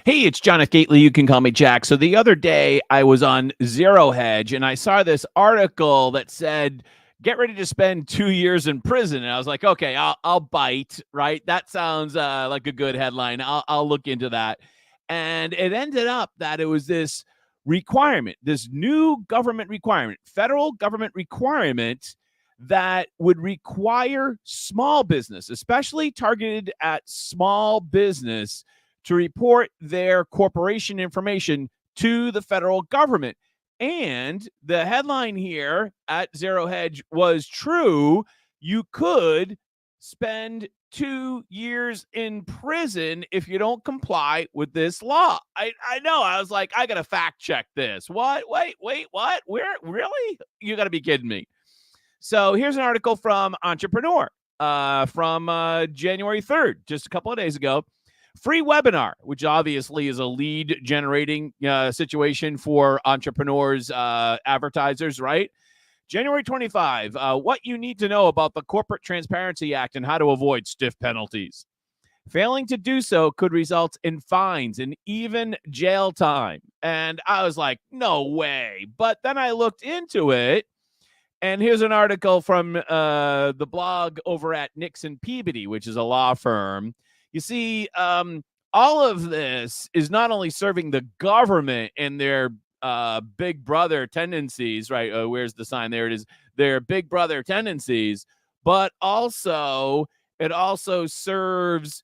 Hey, it's John F. Gately. You can call me Jack. So the other day I was on Zero Hedge and I saw this article that said, get ready to spend 2 years in prison. And I was like, okay, I'll bite, right? That sounds like a good headline. I'll look into that. And it ended up that it was this requirement, this new government requirement, federal government requirement that would require small business, especially targeted at small business, to report their corporation information to the federal government. And the headline here at Zero Hedge was true. You could spend 2 years in prison if you don't comply with this law. I know. I was like, I got to fact check this. What? Wait, what? Where? Really? You got to be kidding me. So here's an article from Entrepreneur from January 3rd, just a couple of days ago. Free webinar, which obviously is a lead generating situation for entrepreneurs, advertisers, right? January 25, what you need to know about the Corporate Transparency Act and how to avoid stiff penalties. Failing to do so could result in fines and even jail time. And I was like, no way. But then I looked into it. And here's an article from the blog over at Nixon Peabody, which is a law firm. You see, all of this is not only serving the government and their big brother tendencies, right? Where's the sign? There it is. Their big brother tendencies, but also it also serves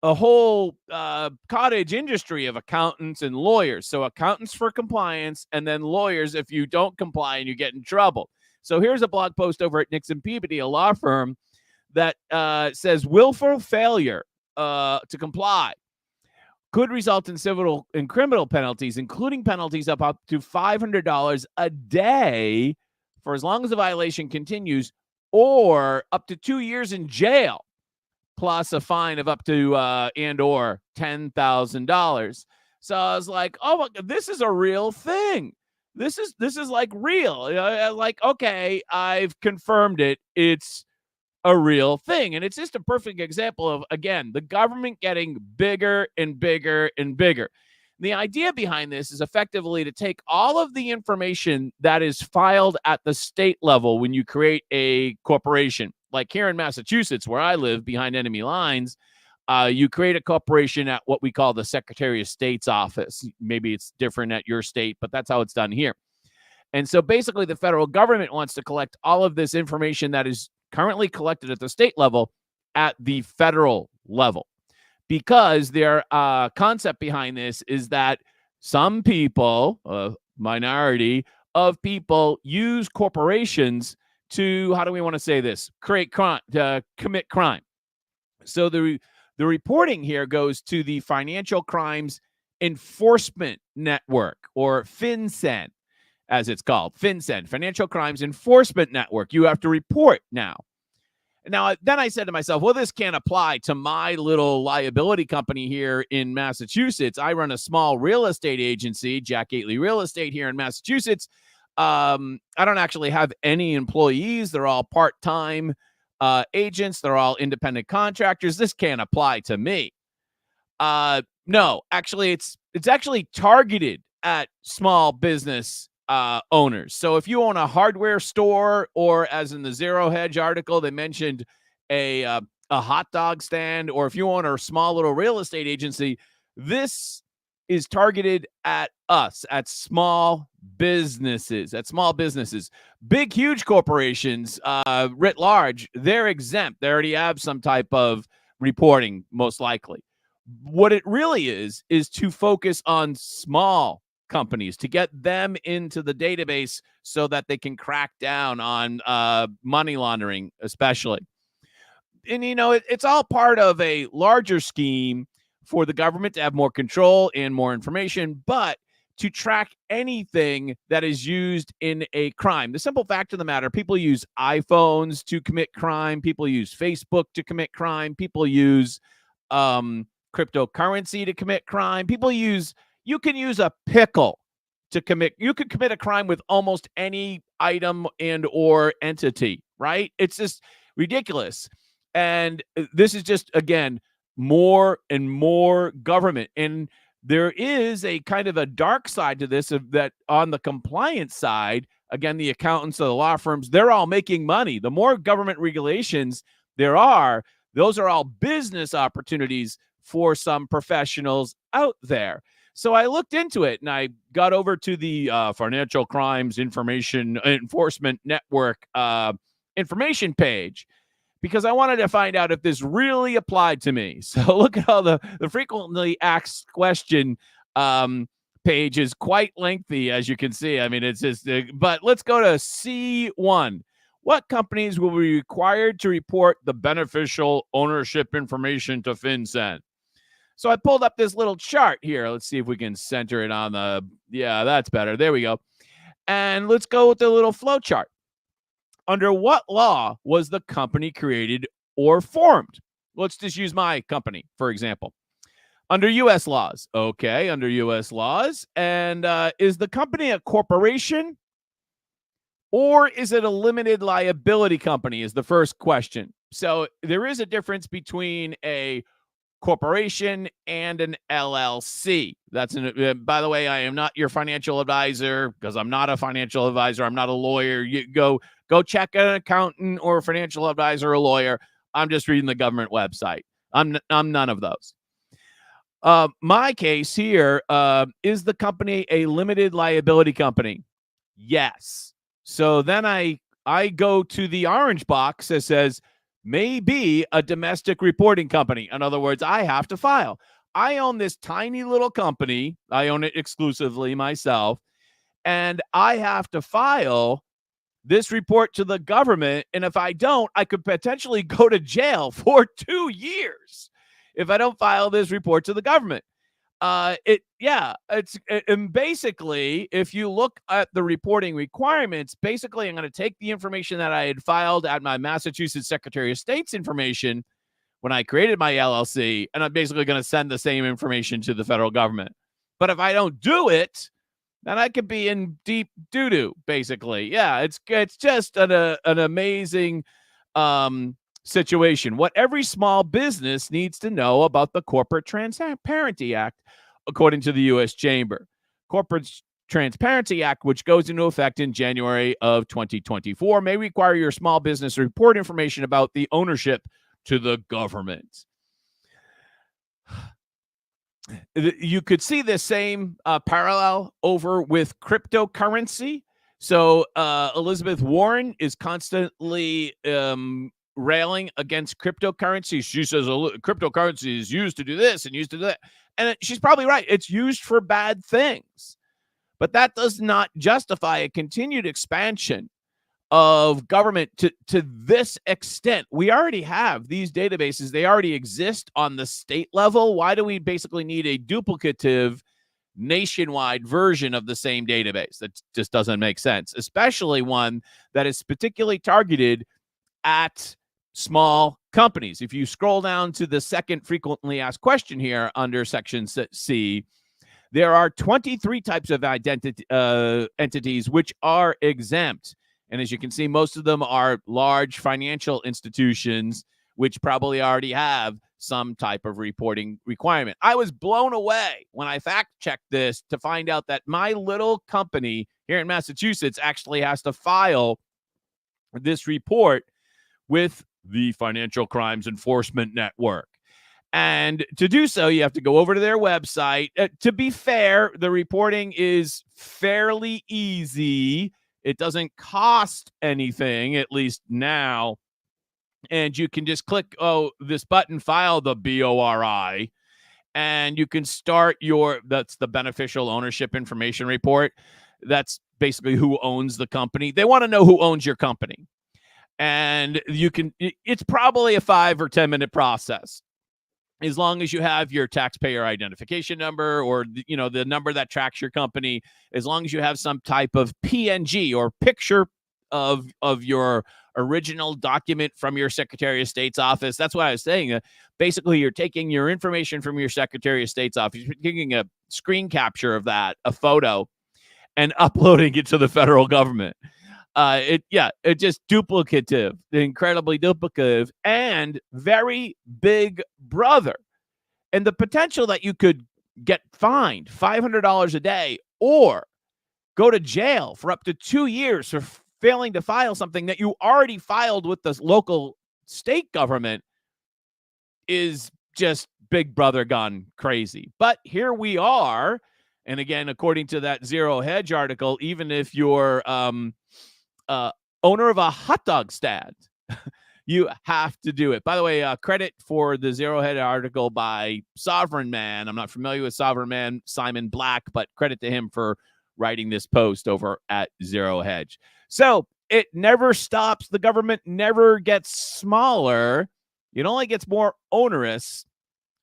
a whole cottage industry of accountants and lawyers. So accountants for compliance, and then lawyers if you don't comply and you get in trouble. So here's a blog post over at Nixon Peabody, a law firm, that says willful failure to comply could result in civil and criminal penalties, including penalties up to $500 a day for as long as the violation continues, or up to 2 years in jail, plus a fine of up to and or $10,000. So I was like, oh my God, this is a real thing. This is like real. Like, okay, I've confirmed it. It's a real thing. And it's just a perfect example of, again, the government getting bigger and bigger and bigger. The idea behind this is effectively to take all of the information that is filed at the state level when you create a corporation. Like here in Massachusetts, where I live behind enemy lines, you create a corporation at what we call the Secretary of State's office. Maybe it's different at your state, but that's how it's done here. And so basically the federal government wants to collect all of this information that is currently collected at the state level at the federal level, because their concept behind this is that some people, a minority of people, use corporations to, how do we want to say this, create crime, commit crime. So the reporting here goes to the Financial Crimes Enforcement Network, or FinCEN, as it's called. FinCEN, Financial Crimes Enforcement Network. You have to report now. Now, then I said to myself, well, this can't apply to my little liability company here in Massachusetts. I run a small real estate agency, Jack Gately Real Estate, here in Massachusetts. I don't actually have any employees. They're all part-time agents. They're all independent contractors. This can't apply to me. No, actually, it's actually targeted at small business owners. So if you own a hardware store, or as in the Zero Hedge article, they mentioned a hot dog stand, or if you own a small little real estate agency, this is targeted at us, at small businesses, Big, huge corporations, writ large, they're exempt. They already have some type of reporting, most likely. What it really is to focus on small companies, to get them into the database so that they can crack down on money laundering, especially. And, it's all part of a larger scheme for the government to have more control and more information, but to track anything that is used in a crime. The simple fact of the matter, people use iPhones to commit crime. People use Facebook to commit crime. People use cryptocurrency to commit crime. You can use a pickle to commit. You could commit a crime with almost any item and or entity, right? It's just ridiculous. And this is just, again, more and more government. And there is a kind of a dark side to this, of that on the compliance side. Again, the accountants or the law firms, they're all making money. The more government regulations there are, those are all business opportunities for some professionals out there. So I looked into it and I got over to the Financial Crimes Information Enforcement Network information page, because I wanted to find out if this really applied to me. So look at all the frequently asked question page is quite lengthy, as you can see. I mean, it's just, but let's go to C1. What companies will be required to report the beneficial ownership information to FinCEN? So I pulled up this little chart here. Let's see if we can center it on the, yeah, that's better. There we go. And let's go with the little flow chart. Under what law was the company created or formed? Let's just use my company, for example. Under U.S. laws. Okay, under U.S. laws. And is the company a corporation or is it a limited liability company is the first question. So there is a difference between a corporation and an LLC. That's by the way, I am not your financial advisor, because I'm not a financial advisor. I'm not a lawyer. You go check an accountant or a financial advisor or a lawyer. I'm just reading the government website. I'm none of those. My case here, is the company a limited liability company? Yes. So then I go to the orange box that says may be a domestic reporting company. In other words, I have to file. I own this tiny little company. I own it exclusively myself. And I have to file this report to the government. And if I don't, I could potentially go to jail for 2 years if I don't file this report to the government. And basically, if you look at the reporting requirements, basically, I'm going to take the information that I had filed at my Massachusetts Secretary of State's information when I created my LLC, and I'm basically going to send the same information to the federal government. But if I don't do it, then I could be in deep doo-doo, basically. Yeah, it's just an amazing situation. What every small business needs to know about the Corporate Transparency Act, according to the U.S. Chamber. Corporate Transparency Act, which goes into effect in January of 2024, may require your small business to report information about the ownership to the government. You could see the same parallel over with cryptocurrency. So Elizabeth Warren is constantly railing against cryptocurrency. She says cryptocurrency is used to do this and used to do that. And she's probably right. It's used for bad things. But that does not justify a continued expansion of government to this extent. We already have these databases. They already exist on the state level. Why do we basically need a duplicative nationwide version of the same database? That just doesn't make sense, especially one that is particularly targeted at small companies. If you scroll down to the second frequently asked question here under section C, there are 23 types of entities which are exempt. And as you can see, most of them are large financial institutions, which probably already have some type of reporting requirement. I was blown away when I fact-checked this to find out that my little company here in Massachusetts actually has to file this report with the Financial Crimes Enforcement Network. And to do so, you have to go over to their website. To be fair, the reporting is fairly easy. It doesn't cost anything, at least now. And you can just click, this button, file the BORI, and you can start that's the beneficial ownership information report. That's basically who owns the company. They want to know who owns your company. And it's probably a 5 or 10 minute process, as long as you have your taxpayer identification number or, the number that tracks your company, as long as you have some type of PNG or picture of your original document from your Secretary of State's office. That's what I was saying. Basically, you're taking your information from your Secretary of State's office, you're taking a screen capture of that, a photo, and uploading it to the federal government. It's just duplicative, incredibly duplicative, and very big brother. And the potential that you could get fined $500 a day or go to jail for up to 2 years for failing to file something that you already filed with the local state government is just Big Brother gone crazy. But here we are. And again, according to that Zero Hedge article, even if you're owner of a hot dog stand, you have to do it. By the way, credit for the Zero Hedge article by Sovereign Man. I'm not familiar with Sovereign Man, Simon Black, but credit to him for writing this post over at Zero Hedge. So it never stops. The government never gets smaller. It only gets more onerous.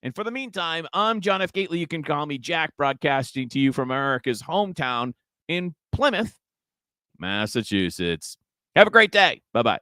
And for the meantime, I'm John F. Gately. You can call me Jack, broadcasting to you from America's hometown in Plymouth, Massachusetts. Have a great day. Bye-bye.